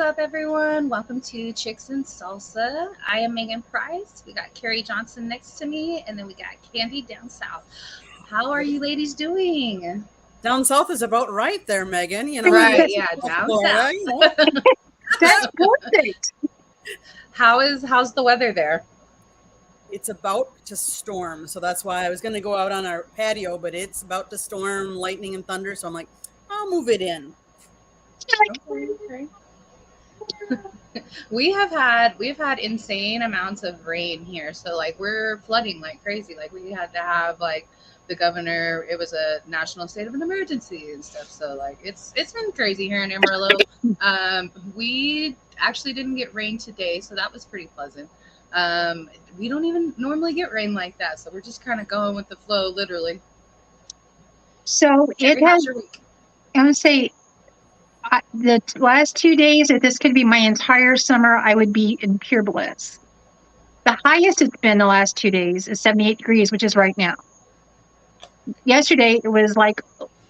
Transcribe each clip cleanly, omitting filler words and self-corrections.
up, everyone? Welcome to Chicks and Salsa. I am Megan Price. We got Carrie Johnson next to me, and then we got Candy down south. How are you ladies doing? Down south is about right there, Megan. Right, yeah, down Florida, south. That's perfect. How's the weather there? it's about to storm, so that's why I was going to go out on our patio, but it's about to storm, lightning and thunder. So I'm like, I'll move it in. Okay. We've had insane amounts of rain here, so like we're flooding like crazy. Like we had to have like the governor. It was a national state of an emergency and stuff. So like it's been crazy here in Amarillo. We actually didn't get rain today, so that was pretty pleasant. We don't even normally get rain like that, so we're just kind of going with the flow, literally. So it Carrie, how's has, your week? I would say, last 2 days, if this could be my entire summer, I would be in pure bliss. The highest it's been the last 2 days is 78 degrees, which is right now. Yesterday, it was like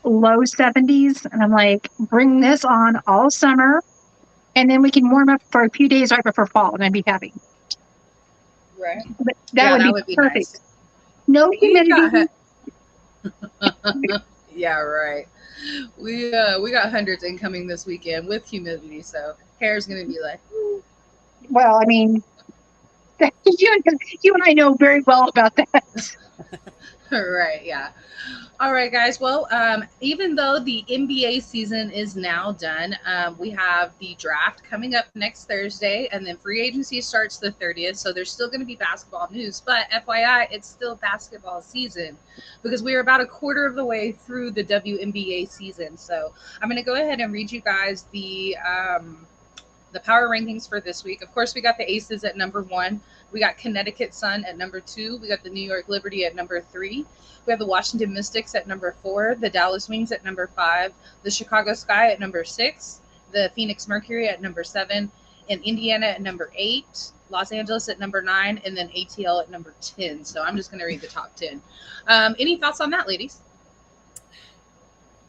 low 70s, and I'm like, bring this on all summer, and then we can warm up for a few days right before fall, and I'd be happy. Right. But that Yeah, would that be would be perfect. nice. No We humidity. got yeah, right. We got hundreds incoming this weekend with humidity, so hair's gonna be like, "Ooh." Well, I mean, you and I know very well about that. Right, yeah. All right, guys. Well, even though the NBA season is now done, we have the draft coming up next Thursday, and then free agency starts the 30th. So there's still going to be basketball news. But FYI, it's still basketball season because we are about a quarter of the way through the WNBA season. So I'm going to go ahead and read you guys the power rankings for this week. Of course, we got the Aces at number one. We got Connecticut Sun at number two. We got the New York Liberty at number three. We have the Washington Mystics at number four, the Dallas Wings at number five, the Chicago Sky at number six, the Phoenix Mercury at number seven, and Indiana at number eight, Los Angeles at number nine, and then ATL at number 10. So I'm just going to read the top 10. Any thoughts on that, ladies?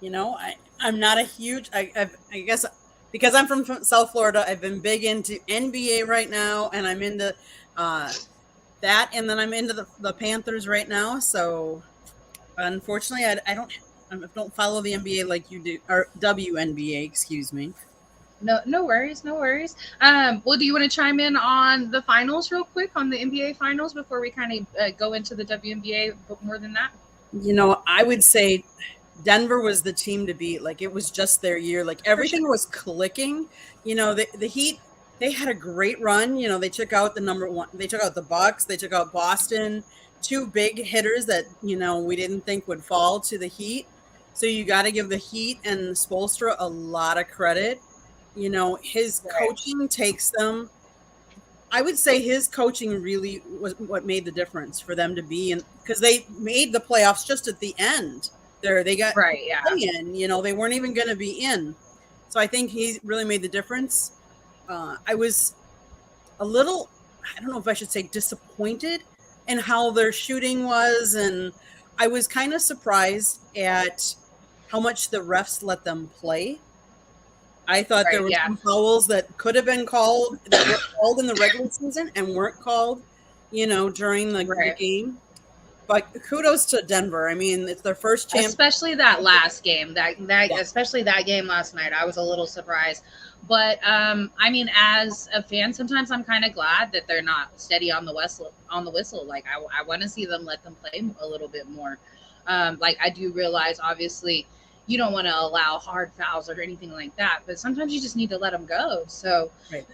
I'm not a huge, I guess because I'm from South Florida, I've been big into NBA right now, and I'm into that, and then I'm into the Panthers right now. So unfortunately, I don't follow the NBA like you do, or WNBA, excuse me. No, no worries, no worries. Well, do you want to chime in on the finals real quick on the NBA finals before we kind of go into the WNBA? But more than that, I would say Denver was the team to beat. Like, it was just their year. Like, everything was clicking. The Heat, they had a great run. They took out the number one. They took out the Bucks. They took out Boston. Two big hitters that, we didn't think would fall to the Heat. So you got to give the Heat and Spoelstra a lot of credit. His coaching takes them. I would say his coaching really was what made the difference for them to be in, because they made the playoffs just at the end. They got right, yeah, in. They weren't even going to be in. So I think he really made the difference. I was a little, I don't know if I should say disappointed in how their shooting was, and I was kind of surprised at how much the refs let them play. I thought there were some fouls that could have been called, that were called in the regular season and weren't called, during the game. But kudos to Denver. I mean, it's their first chance. Especially that last game. Especially that game last night. I was a little surprised. But I mean, as a fan, sometimes I'm kind of glad that they're not steady on the whistle. Like I want to see them let them play a little bit more. Like I do realize, obviously, you don't want to allow hard fouls or anything like that, but sometimes you just need to let them go. So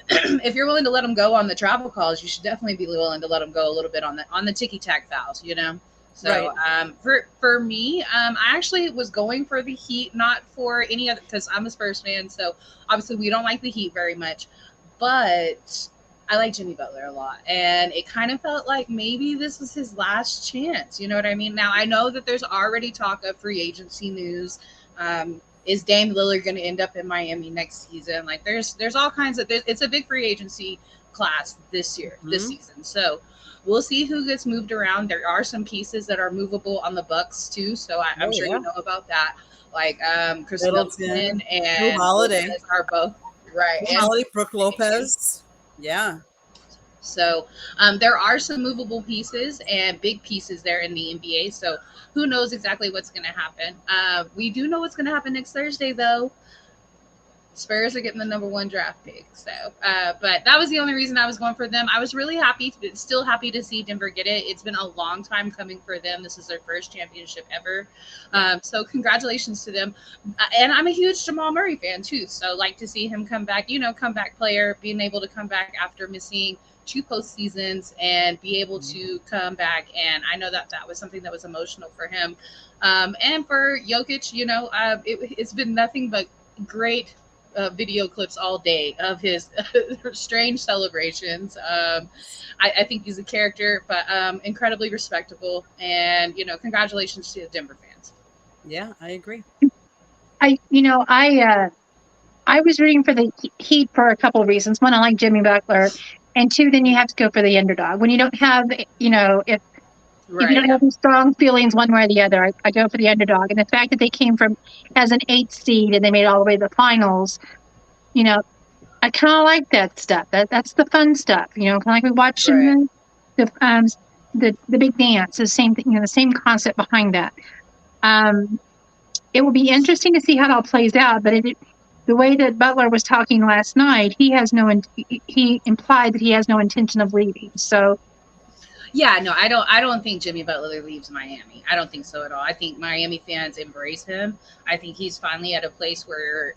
if you're willing to let them go on the travel calls, you should definitely be willing to let them go a little bit on the ticky tack fouls, So for me, I actually was going for the Heat, not for any other, because I'm a Spurs fan. So obviously we don't like the Heat very much, but I like Jimmy Butler a lot. And it kind of felt like maybe this was his last chance. You know what I mean? Now I know that there's already talk of free agency news. Is Dame Lillard going to end up in Miami next season? Like there's all kinds of, it's a big free agency class this season. So we'll see who gets moved around. There are some pieces that are movable on the Bucks too. So I'm sure you know about that. Like Chris Middleton and Holiday are both. Right. And Holly, Brooke Lopez. Yeah. so there are some movable pieces and big pieces there in the NBA. So who knows exactly what's going to happen? We do know what's going to happen next Thursday, though. Spurs are getting the number one draft pick. So, but that was the only reason I was going for them. I was really happy, still happy to see Denver get it. It's been a long time coming for them. This is their first championship ever. So congratulations to them. And I'm a huge Jamal Murray fan too. So like to see him come back, comeback player, being able to come back after missing 2 postseasons and be able to come back. And I know that was something that was emotional for him. And for Jokic, it's been nothing but great video clips all day of his strange celebrations. I think he's a character, but incredibly respectable. And congratulations to the Denver fans. Yeah, I agree. I was rooting for the Heat for a couple of reasons. One, I like Jimmy Butler, and two, then you have to go for the underdog. When you don't have, if you don't have strong feelings one way or the other, I go for the underdog. And the fact that they came from as an 8th seed and they made it all the way to the finals, I kind of like that stuff. That's the fun stuff, kind of like we watch the big dance. The same thing, the same concept behind that. It will be interesting to see how it all plays out. But the way that Butler was talking last night, he implied that he has no intention of leaving. So. Yeah, no, I don't think Jimmy Butler leaves Miami. I don't think so at all. I think Miami fans embrace him. I think he's finally at a place where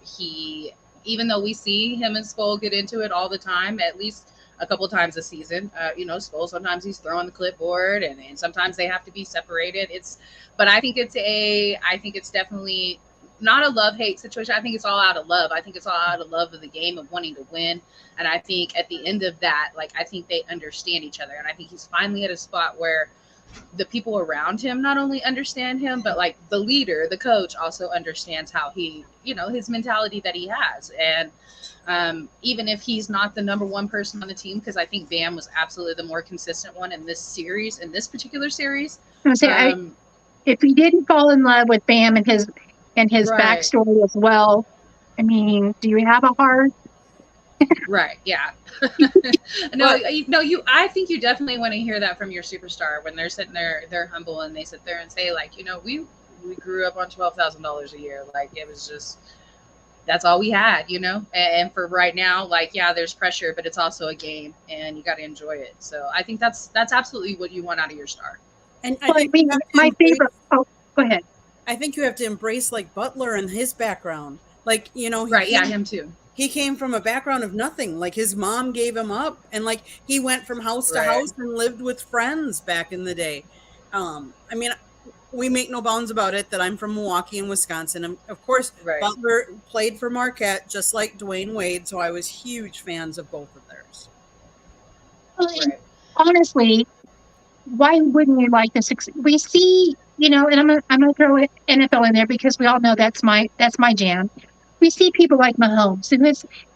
even though we see him and Spo get into it all the time, at least a couple times a season, Spo, sometimes he's throwing the clipboard and sometimes they have to be separated. But I think it's definitely not a love-hate situation. I think it's all out of love. I think it's all out of love of the game, of wanting to win. And I think at the end of that, I think they understand each other. And I think he's finally at a spot where the people around him not only understand him, but the leader, the coach, also understands how he, his mentality that he has. And even if he's not the number one person on the team, because I think Bam was absolutely the more consistent one in this particular series. If he didn't fall in love with Bam and his backstory as well, I mean, do you have a heart? Right. Yeah. I think you definitely want to hear that from your superstar when they're sitting there, they're humble and they sit there and say we grew up on $12,000 a year. It was just, that's all we had, and for right now, there's pressure, but it's also a game and you got to enjoy it. So I think that's absolutely what you want out of your star. And I think my favorite. Oh, go ahead. I think you have to embrace Butler and his background. Him too. He came from a background of nothing. His mom gave him up, and he went from house to house and lived with friends back in the day. We make no bounds about it that I'm from Milwaukee and Wisconsin. And of course, Butler played for Marquette just like Dwayne Wade, so I was huge fans of both of theirs. Honestly, why wouldn't you like to succeed? We see, and I'm gonna throw NFL in there because we all know that's my jam. We see people like Mahomes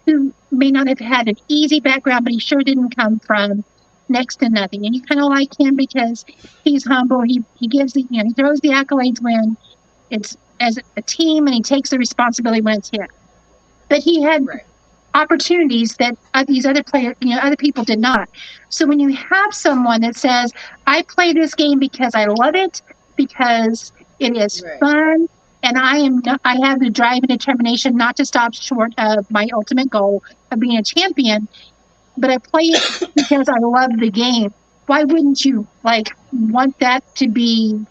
who may not have had an easy background, but he sure didn't come from next to nothing. And you kind of like him because he's humble. He gives he throws the accolades when it's as a team, and he takes the responsibility when it's him. But he had opportunities that these other players, other people did not. So when you have someone that says, I play this game because I love it, because it is fun, and I have the drive and determination not to stop short of my ultimate goal of being a champion, but I play it because I love the game. Why wouldn't you want that to be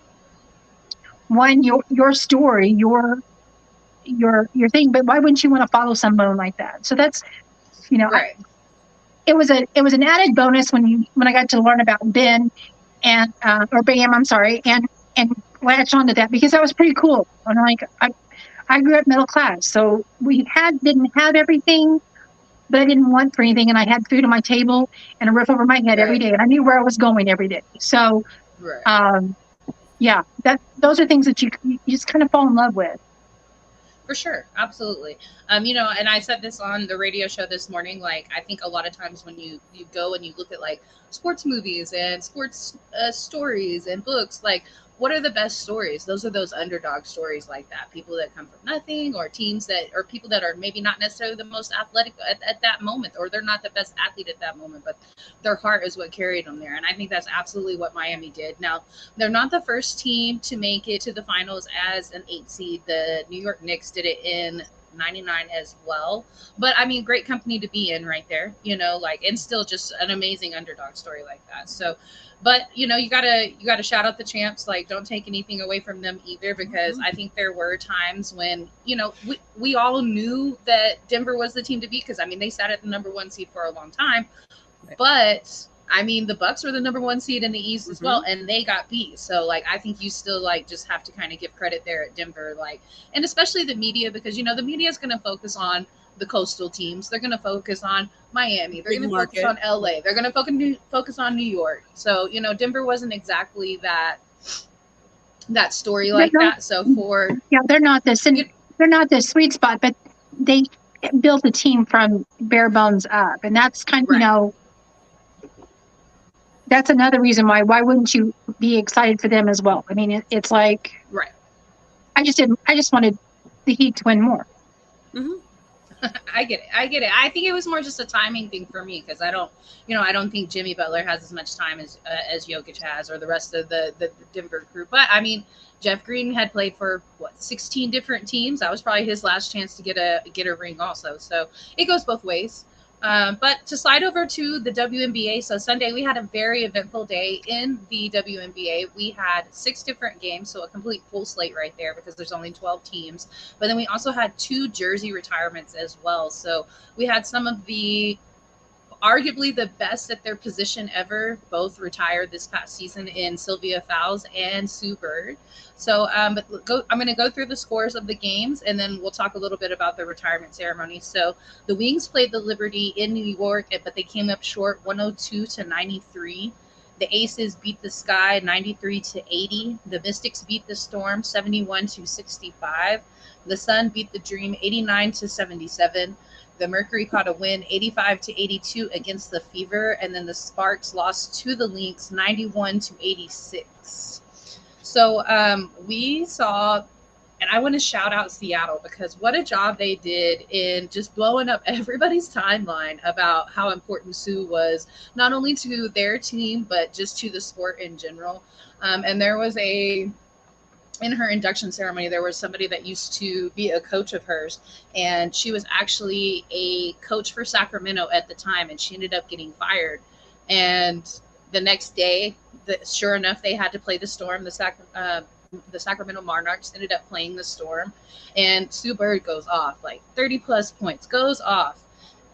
your story, your thing? But why wouldn't you want to follow someone like that? So that's, it was an added bonus when I got to learn about Ben or Bam, I'm sorry, and latch onto that because that was pretty cool. And I grew up middle class, so we didn't have everything, but I didn't want for anything, and I had food on my table and a roof over my head every day, and I knew where I was going every day. So, those are things that you just kind of fall in love with. For sure. Absolutely. And I said this on the radio show this morning, I think a lot of times when you go and you look at sports movies and sports stories and books, what are the best stories? Those are those underdog stories like that. People that come from nothing, or teams that, or people that are maybe not necessarily the most athletic at that moment, or they're not the best athlete at that moment, but their heart is what carried them there. And I think that's absolutely what Miami did. Now, they're not the first team to make it to the finals as an 8 seed. The New York Knicks did it in 99 as well. But I mean, great company to be in right there, like, and still just an amazing underdog story like that. So, but you gotta shout out the champs. Like, don't take anything away from them either, because I think there were times when we all knew that Denver was the team to beat, because I mean they sat at the number 1 seed for a long time, but I mean the Bucks were the number 1 seed in the East as well, and they got beat. So like I think you still like just have to kind of give credit there at Denver, like, and especially the media, because the media is going to focus on the coastal teams. They're going to focus on Miami. They're going to focus on LA. They're going to focus on New York. So, Denver wasn't exactly that story like that. So they're not the sweet spot, but they built a team from bare bones up. And that's kind of, that's another reason why wouldn't you be excited for them as well? I mean, it's like, right. I just wanted the Heat to win more. Mm-hmm. I get it. I think it was more just a timing thing for me, because I don't think Jimmy Butler has as much time as Jokic has, or the rest of the Denver crew. But I mean, Jeff Green had played for 16 different teams. That was probably his last chance to get a ring also. So it goes both ways. But to slide over to the WNBA, so Sunday we had a very eventful day in the WNBA. We had 6 different games, so a complete full slate right there, because there's only 12 teams. But then we also had 2 jersey retirements as well. So we had some of the arguably the best at their position ever both retired this past season, in Sylvia Fowles and Sue Bird. So I'm going to go through the scores of the games, and then we'll talk a little bit about the retirement ceremony. So the Wings played the Liberty in New York, but they came up short 102-93. The Aces beat the Sky 93-80. The Mystics beat the Storm 71-65. The Sun beat the Dream 89-77. The Mercury caught a win 85-82 against the Fever, and then the Sparks lost to the Lynx 91-86. So we saw, and I want to shout out Seattle, because what a job they did in just blowing up everybody's timeline about how important Sue was, not only to their team, but just to the sport in general. And there was in her induction ceremony, there was somebody that used to be a coach of hers, and she was actually a coach for Sacramento at the time, and she ended up getting fired. And the next day, sure enough, they had to play the Storm. The Sacramento Monarchs ended up playing the Storm, and Sue Bird goes off, like 30 plus points, goes off.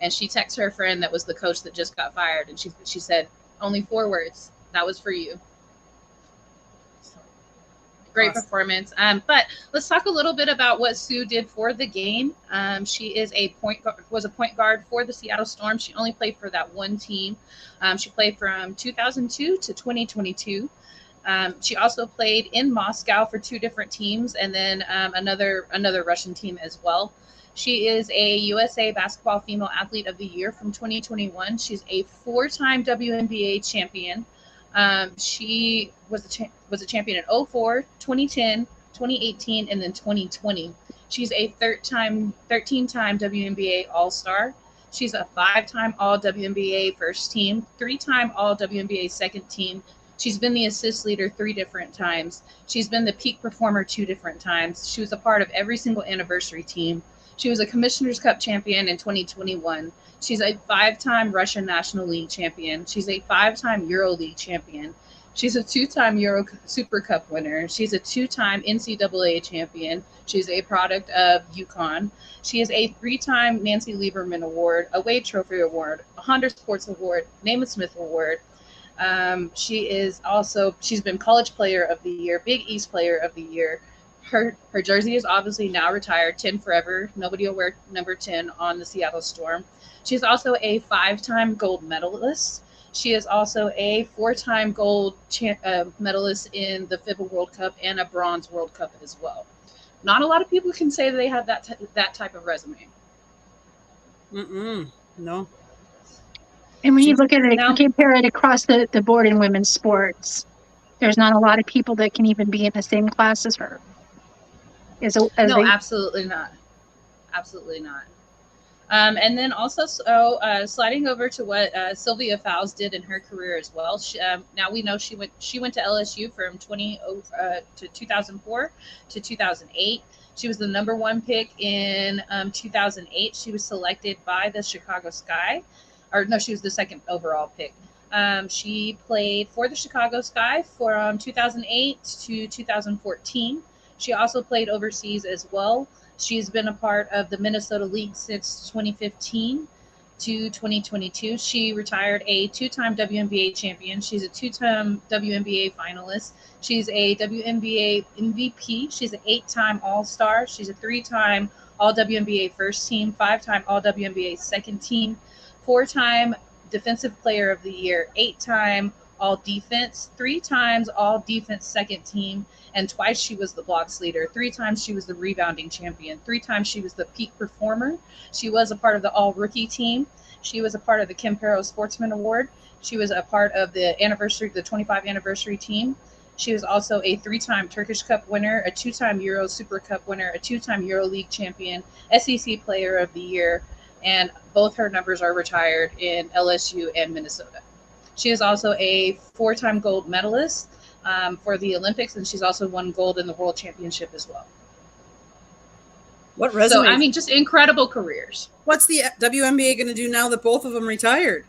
And she texts her friend that was the coach that just got fired, and she said, only 4 words, that was for you. Great performance. But let's talk a little bit about what Sue did for the game. She was a point guard for the Seattle Storm. She only played for that one team. She played from 2002 to 2022. She also played in Moscow for 2 different teams, and then another Russian team as well. She is a USA Basketball Female Athlete of the Year from 2021. She's a 4-time WNBA champion. She was a champion in 2004, 2010, 2018, and then 2020. She's a 13-time WNBA All-Star. She's a 5-time All-WNBA first team, 3-time All-WNBA second team. She's been the assist leader 3 different times. She's been the peak performer 2 different times. She was a part of every single anniversary team. She was a Commissioner's Cup champion in 2021. She's a 5-time Russian National League champion. She's a 5-time EuroLeague champion. She's a 2-time Euro Super Cup winner. She's a 2-time NCAA champion. She's a product of UConn. She is a 3-time Nancy Lieberman Award, a Wade Trophy Award, a Honda Sports Award, Namath Smith Award. She's been College Player of the Year, Big East Player of the Year. Her jersey is obviously now retired, 10 forever. Nobody will wear number 10 on the Seattle Storm. She's also a 5-time gold medalist. She is also a 4-time gold medalist in the FIBA World Cup and a bronze World Cup as well. Not a lot of people can say they have that type of resume. No. And when you look at it, compare it across the board in women's sports, There's not a lot of people that can even be in the same class as her. No, absolutely not. Absolutely not. And then also, sliding over to what Sylvia Fowles did in her career as well. Now we know she went to LSU from 2004 to 2008. She was the number 1 pick in 2008. She was selected by the Chicago Sky, or no, she was the 2nd overall pick. She played for the Chicago Sky from 2008 to 2014. She also played overseas as well. She's been a part of the Minnesota League since 2015 to 2022. She retired a 2-time WNBA champion. She's a 2-time WNBA finalist. She's a WNBA MVP. She's an 8-time All-Star. She's a 3-time All-WNBA first team, 5-time All-WNBA second team, 4-time Defensive Player of the Year, 8-time All-Defense, 3 times All-Defense second team, and twice she was the blocks leader. 3 times she was the rebounding champion. 3 times she was the peak performer. She was a part of the All-Rookie team. She was a part of the Kim Perro Sportsman Award. She was a part of the 25 anniversary team. She was also a 3-time Turkish Cup winner, a 2-time Euro Super Cup winner, a 2-time Euro League champion, SEC Player of the Year, and both her numbers are retired in LSU and Minnesota. She is also a 4-time gold medalist for the Olympics, and she's also won gold in the World Championship as well. What resume? So, I mean, just incredible careers. What's the WNBA going to do now that both of them retired?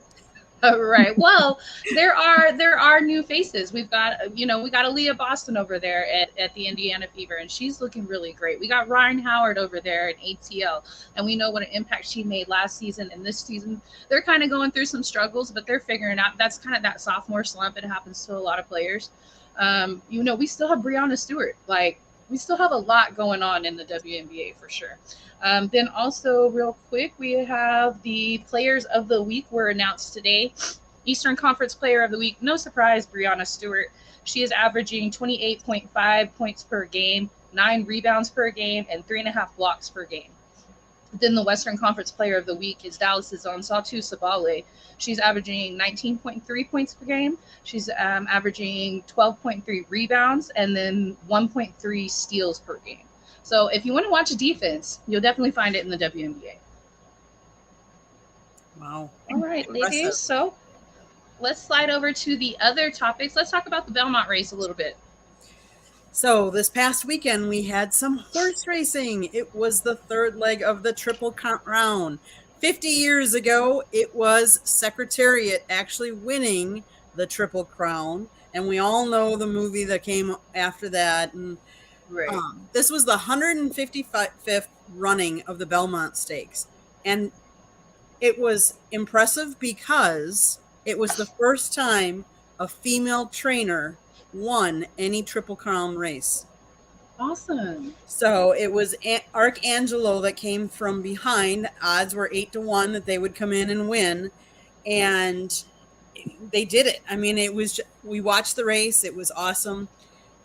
Right. Well, there are new faces. We got Aaliyah Boston over there at the Indiana Fever, and she's looking really great. We got Ryan Howard over there at ATL, and we know what an impact she made last season and this season. They're kind of going through some struggles, but they're figuring out. That's kind of that sophomore slump. It happens to a lot of players. We still have Breanna Stewart. We still have a lot going on in the WNBA for sure. Then also real quick, we have the players of the week were announced today. Eastern Conference Player of the Week, no surprise, Breanna Stewart. She is averaging 28.5 points per game, 9 rebounds per game, and 3.5 blocks per game. Then the Western Conference Player of the Week is Dallas's own Satu Sabale. She's averaging 19.3 points per game. She's averaging 12.3 rebounds and then 1.3 steals per game. So if you want to watch a defense, you'll definitely find it in the WNBA. Wow. All right, ladies. Impressive. So let's slide over to the other topics. Let's talk about the Belmont race a little bit. So this past weekend, we had some horse racing. It was the 3rd leg of the Triple Crown. 50 years ago, it was Secretariat actually winning the Triple Crown. And we all know the movie that came after that. And Right. This was the 155th running of the Belmont Stakes. And it was impressive because it was the first time a female trainer won any Triple Crown race. Awesome. So it was Arcangelo that came from behind. Odds were 8-1 that they would come in and win. And they did it. I mean, we watched the race. It was awesome.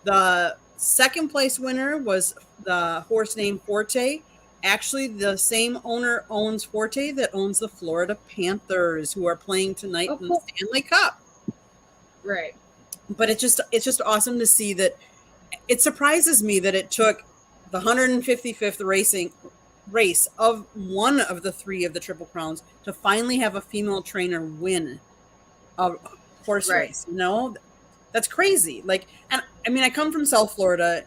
The 2nd place winner was the horse named Forte. Actually, the same owner owns Forte that owns the Florida Panthers, who are playing tonight in the Stanley Cup. Right. But it's just awesome to see that. It surprises me that it took the 155th race of one of the 3 of the Triple Crowns to finally have a female trainer win a horse race. That's crazy. And I mean, I come from South Florida.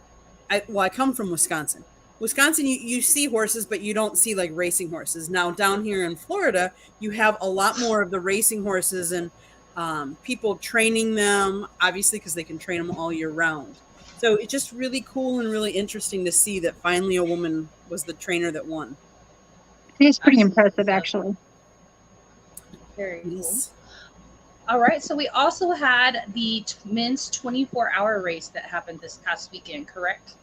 I come from Wisconsin. Wisconsin, you see horses, but you don't see racing horses. Now down here in Florida, you have a lot more of the racing horses and people training them, obviously, because they can train them all year round. So it's just really cool and really interesting to see that finally a woman was the trainer that won. It's pretty impressive, actually. Very cool. All right. So we also had the men's 24-hour race that happened this past weekend, correct?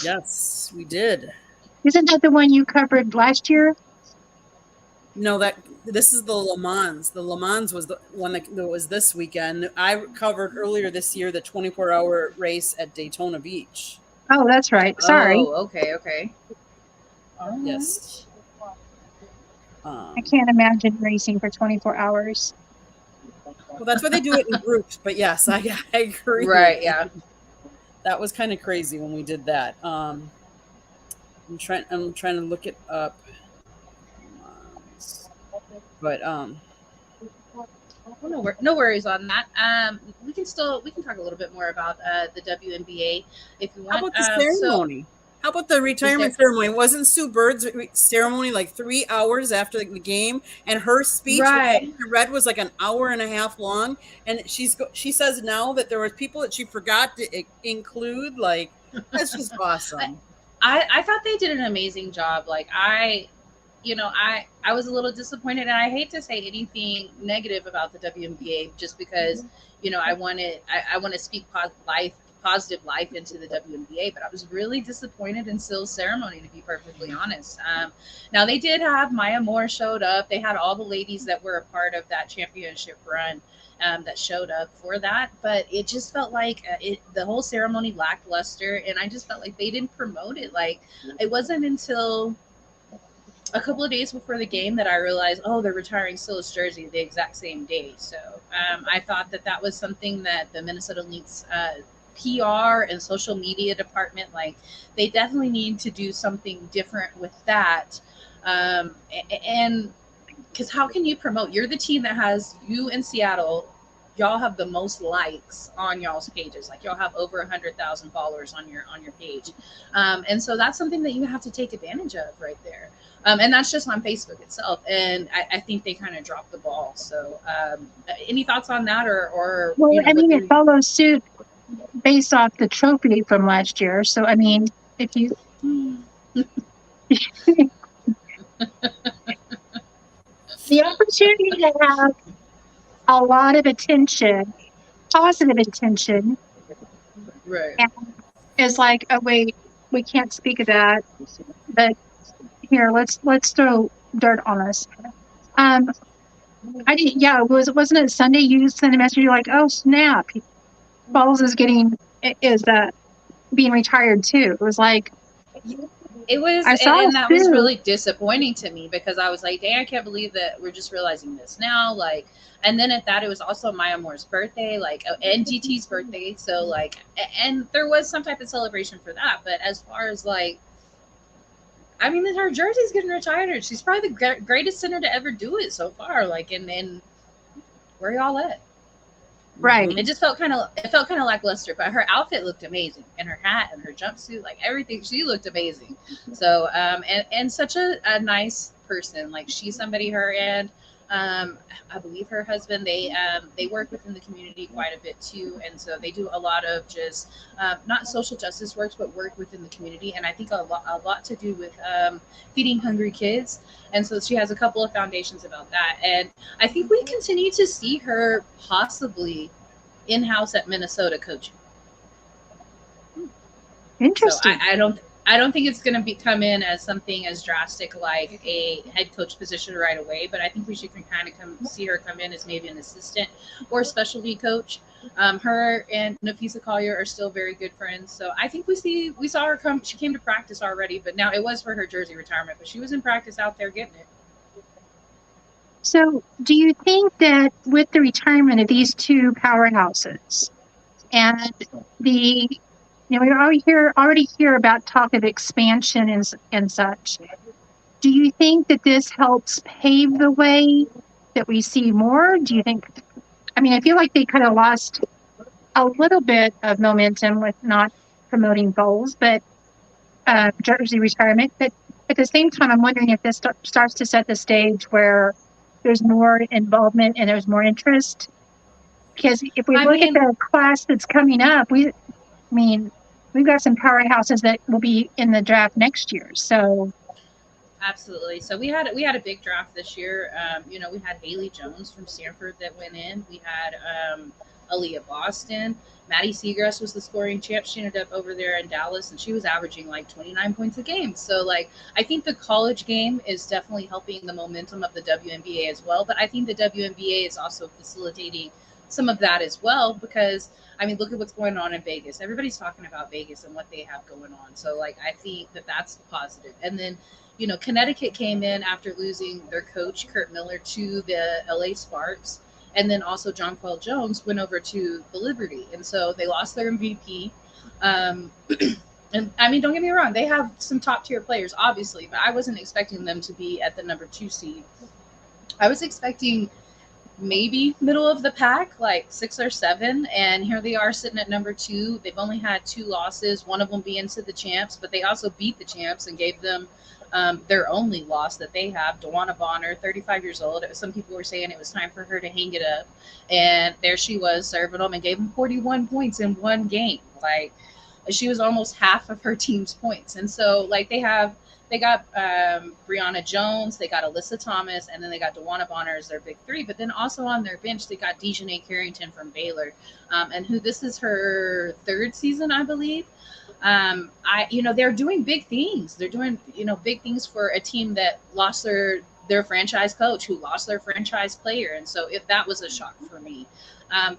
Yes, we did. Isn't that the one you covered last year? No, this is the Le Mans. The Le Mans was the one that was this weekend. I covered earlier this year the 24-hour race at Daytona Beach. Oh, that's right. Sorry. Oh, okay. Yes. I can't imagine racing for 24 hours. Well, that's why they do it in groups. But yes, I agree with Right. you. Yeah. That was kind of crazy when we did that. I'm trying to look it up. But Well, no worries on that. We can talk a little bit more about the WNBA if you how want. about the So ceremony? How about the is retirement there ceremony? Wasn't Sue Bird's ceremony like 3 hours after the game? And her speech, the one right? I read, was like an hour and a half long. And she says now that there were people that she forgot to include. Like, that's just I, awesome. I thought they did an amazing job. Like I was a little disappointed, and I hate to say anything negative about the WNBA just because I want to speak positive life into the WNBA, but I was really disappointed in Sill's ceremony, to be perfectly honest. Now they did have Maya Moore showed up. They had all the ladies that were a part of that championship run. That showed up for that, but it just felt like the whole ceremony lackluster, and I just felt like they didn't promote it. Like it wasn't until a couple of days before the game that I realized, oh, they're retiring Silas jersey the exact same day. So I thought that was something that the Minnesota Lynx PR and social media department, like, they definitely need to do something different with that. And because how can you promote? You're the team that has you in Seattle. Y'all have the most likes on y'all's pages. Like y'all have over 100,000 followers on your page, and so that's something that you have to take advantage of right there. And that's just on Facebook itself. And I think they kind of dropped the ball. So, any thoughts on that, or Well, I what mean, it the follows suit based off the trophy from last year. So, I mean, if you the opportunity to have a lot of attention, positive attention, right? and is like, oh wait, we can't speak of that. But here, let's throw dirt on us. Um, I didn't. Yeah, wasn't it Sunday? You sent a message. You're like, oh snap, Balls is being retired too. It was like It was, I saw and that was Sue. really disappointing to me because I was like, dang, I can't believe that we're just realizing this now. Like, and then at that, it was also Maya Moore's birthday, like, and DT's birthday. So, like, and there was some type of celebration for that. But as far as like, I mean, her jersey's getting retired. She's probably the greatest center to ever do it so far. Like, and where y'all at? Right. It just felt kind of lackluster, but her outfit looked amazing, and her hat and her jumpsuit, like everything, she looked amazing. So and such a nice person. Like she's somebody, her and I believe her husband, they work within the community quite a bit too, and so they do a lot of just not social justice works, but work within the community, and I think a lot to do with feeding hungry kids. And so she has a couple of foundations about that, and I think we continue to see her possibly in house at Minnesota coaching. So Interesting. I don't think it's going to be come in as something as drastic like a head coach position right away. But I think we should kind of come see her come in as maybe an assistant or specialty coach. Her and Nafisa Collier are still very good friends, so I think we saw her come. She came to practice already, but now it was for her jersey retirement. But she was in practice out there getting it. So, do you think that with the retirement of these two powerhouses and the, we already hear about talk of expansion and such. Do you think that this helps pave the way that we see more? Do you think? I mean, I feel like they kind of lost a little bit of momentum with not promoting bowls, but jersey retirement. But at the same time, I'm wondering if this starts to set the stage where there's more involvement and there's more interest. Because if we I look at mean, the class that's coming up, I mean, we've got some powerhouses that will be in the draft next year. So absolutely. So we had a big draft this year. We had Haley Jones from Stanford that went in. We had Aaliyah Boston. Maddie Seagrass was the scoring champ. She ended up over there in Dallas, and she was averaging like 29 points a game. So, like, I think the college game is definitely helping the momentum of the WNBA as well. But I think the WNBA is also facilitating some of that as well because I mean, look at what's going on in Vegas. Everybody's talking about Vegas and what they have going on. So, like, I think that that's positive. And then, Connecticut came in after losing their coach Kurt Miller to the LA Sparks, And then also Jonquel Jones went over to the Liberty. And so they lost their MVP. Um, and I mean, don't get me wrong, they have some top tier players, obviously, but I wasn't expecting them to be at the number 2 seed. I was expecting maybe middle of the pack, like 6 or 7, and here they are sitting at number 2. They've only had 2 losses, one of them being to the champs, but they also beat the champs and gave them their only loss that they have. Dewana Bonner, 35 years old. Some people were saying it was time for her to hang it up, and there she was serving them and gave them 41 points in one game. Like, she was almost half of her team's points. And so, like, they got Brianna Jones, they got Alyssa Thomas, and then they got Dewana Bonner as their big 3. But then also on their bench, they got Dejanay Carrington from Baylor, and who this is her 3rd season, I believe. They're doing big things. They're doing, big things for a team that lost their franchise coach, who lost their franchise player. And so that was a shock for me.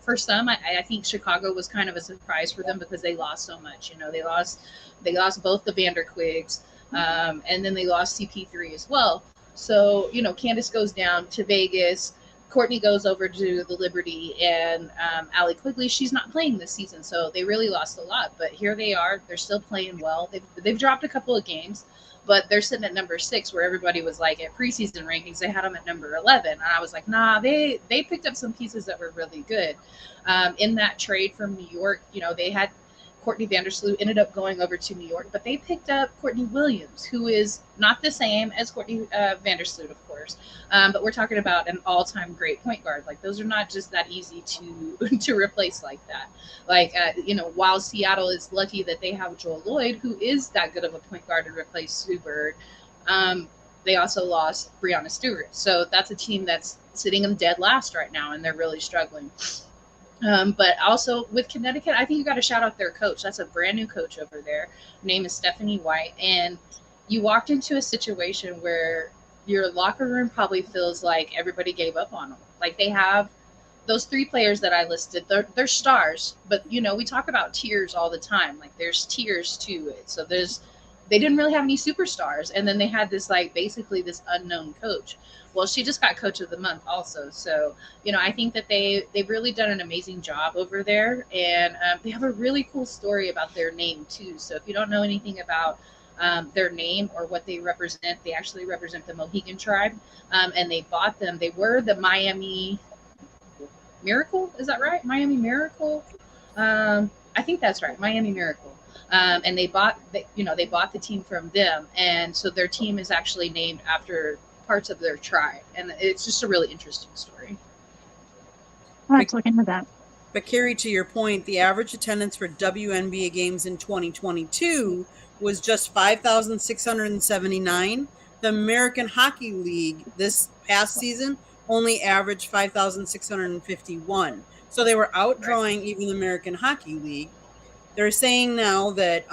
For some, I think Chicago was kind of a surprise for them because they lost so much. They lost both the Vanderquigs, and then they lost CP3 as well. So, Candace goes down to Vegas. Courtney goes over to the Liberty, and Allie Quigley, she's not playing this season. So they really lost a lot. But here they are. They're still playing well. They've dropped a couple of games, but they're sitting at number 6, where everybody was like, at preseason rankings, they had them at number 11. And I was like, nah, they picked up some pieces that were really good. In that trade from New York, they had Courtney Vandersloot ended up going over to New York, but they picked up Courtney Williams, who is not the same as Courtney Vandersloot, of course. But we're talking about an all-time great point guard. Like, those are not just that easy to replace like that. Like, while Seattle is lucky that they have Joel Lloyd, who is that good of a point guard to replace Sue Bird, they also lost Breanna Stewart. So that's a team that's sitting in dead last right now, and they're really struggling. But also with Connecticut, I think you got to shout out their coach. That's a brand new coach over there. Her name is Stephanie White. And you walked into a situation where your locker room probably feels like everybody gave up on them. Like, they have those 3 players that I listed. They're stars, but we talk about tiers all the time. Like, there's tiers to it. So they didn't really have any superstars. And then they had this, like, basically this unknown coach. Well, she just got coach of the month also. So, I think that they've really done an amazing job over there. And they have a really cool story about their name too. So if you don't know anything about their name or what they represent, they actually represent the Mohegan tribe. And they bought them. They were the Miami Miracle. Is that right? Miami Miracle. I think that's right. Miami Miracle. And they bought the team from them. And so their team is actually named after parts of their tribe, and it's just a really interesting story. Let's look into that. But Carrie, to your point, the average attendance for WNBA games in 2022 was just 5,679. The American Hockey League this past season only averaged 5,651. So they were outdrawing even the American Hockey League. They're saying now that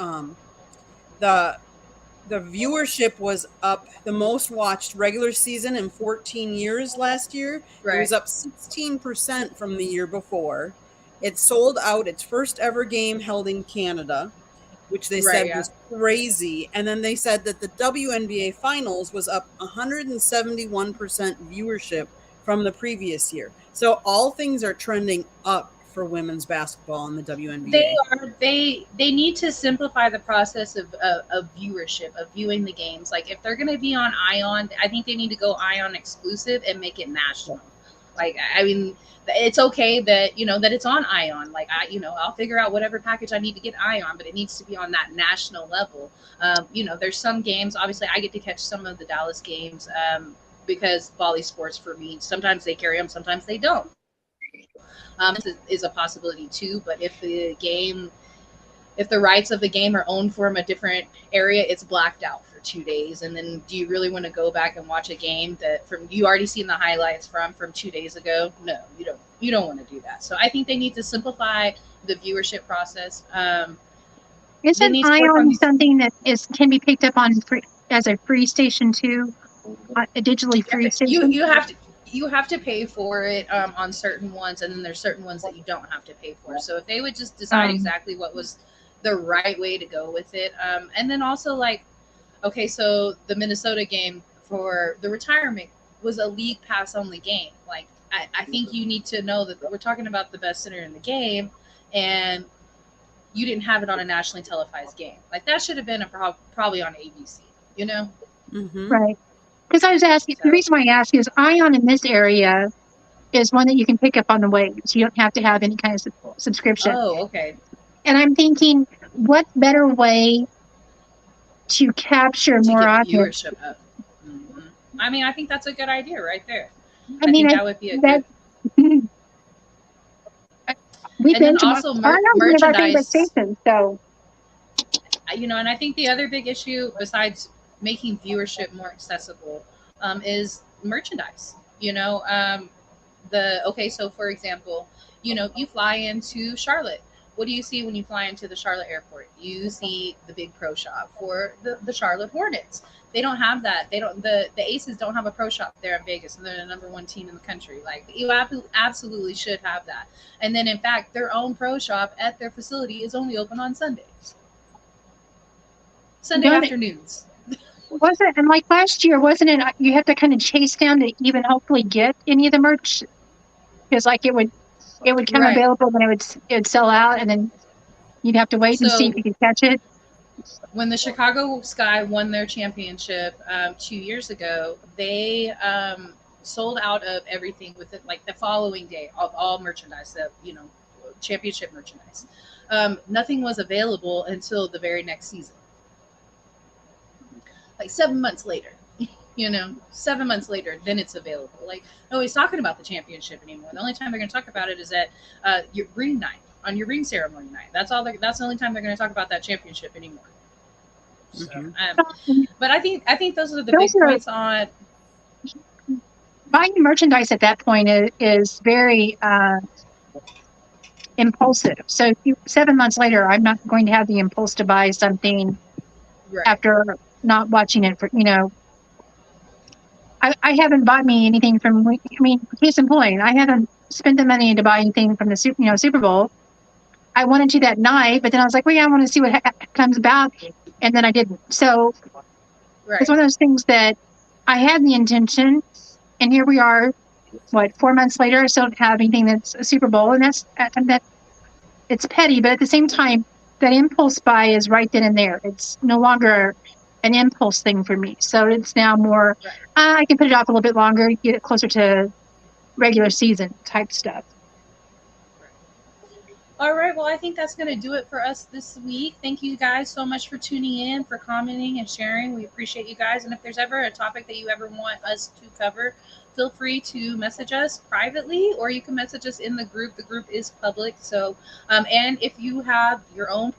the viewership was up, the most watched regular season in 14 years last year. Right. It was up 16% from the year before. It sold out its first ever game held in Canada, which they said was crazy. And then they said that the WNBA finals was up 171% viewership from the previous year. So all things are trending up for women's basketball in the WNBA. They need to simplify the process of viewership, of viewing the games. Like, if they're going to be on ION, I think they need to go ION exclusive and make it national. Like, I mean, it's okay that, that it's on ION. Like, I'll figure out whatever package I need to get ION, but it needs to be on that national level. There's some games, obviously I get to catch some of the Dallas games because Volley Sports, for me, sometimes they carry them, sometimes they don't. This is a possibility too, but if the rights of the game are owned from a different area, it's blacked out for 2 days. And then do you really want to go back and watch a game that you already seen the highlights from 2 days ago? No, you don't want to do that. So I think they need to simplify the viewership process. Isn't ION something that can be picked up on as a free station too? A digitally free station? You have to pay for it on certain ones, and then there's certain ones that you don't have to pay for. So if they would just decide exactly what was the right way to go with it. And then also, like, okay, so the Minnesota game for the retirement was a league pass only game. Like, I think you need to know that we're talking about the best center in the game, and you didn't have it on a nationally televised game. Like that should have been probably on ABC. You know. Mm-hmm. Right. Because I was asking, the So, reason why I ask is Ion in this area is one that you can pick up on the waves. You don't have to have any kind of subscription. oh, okay. And I'm thinking, what better way to capture To more get the audience? viewership up. Hmm. I mean, I think that's a good idea right there. I I mean, think that would be a that good. we've And then been to also Ion's one of our favorite merchandise. stations. So And I think the other big issue besides making viewership more accessible is merchandise. So for example, you fly into Charlotte. What do you see when you fly into the Charlotte airport? You see the big pro shop for the Charlotte Hornets. They don't have that. They don't. The Aces don't have a pro shop there in Vegas, and they're the number one team in the country. Like you absolutely should have that. And then, in fact, their own pro shop at their facility is only open on Sundays, Sunday done it. afternoons. Was it? And like last year, wasn't it? You have to kind of chase down to even hopefully get any of the merch because like it would come Right. available, then it would sell out, and then you'd have to wait and see if So you could catch it. when the Chicago Sky won their championship 2 years ago, they sold out of everything within like the following day of all merchandise, championship merchandise. Nothing was available until the very next season, like 7 months later. 7 months later, then it's available. Like nobody's talking about the championship anymore. The only time they're going to talk about it is at your ring night, on your ring ceremony night. That's all. That's the only time they're going to talk about that championship anymore. So, but I think those are the big points on Buying merchandise at that point is very impulsive. So 7 months later, I'm not going to have the impulse to buy something right. after not watching it for I haven't bought me anything from. I mean, case in point, I haven't spent the money to buy anything from the Super Bowl. I wanted to that night, but then I was like, well, yeah, I want to see what comes about, and then I didn't. So Right. it's one of those things that I had the intention, and here we are. What 4 months later, I still don't have anything that's a Super Bowl, and that it's petty, but at the same time, that impulse buy is right then and there. It's no longer an impulse thing for me. So it's now more, Right. I can put it off a little bit longer, get it closer to regular season type stuff. All right. Well, I think that's going to do it for us this week. Thank you guys so much for tuning in, for commenting and sharing. We appreciate you guys. And if there's ever a topic that you ever want us to cover, feel free to message us privately, or you can message us in the group. The group is public. So, and if you have your own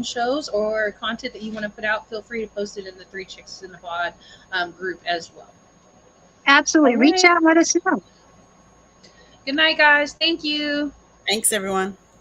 shows or content that you want to put out, feel free to post it in the Three Chicks in the Pod group as well. Absolutely. All Reach right. out and let us know. Good night, guys. Thank you. Thanks, everyone.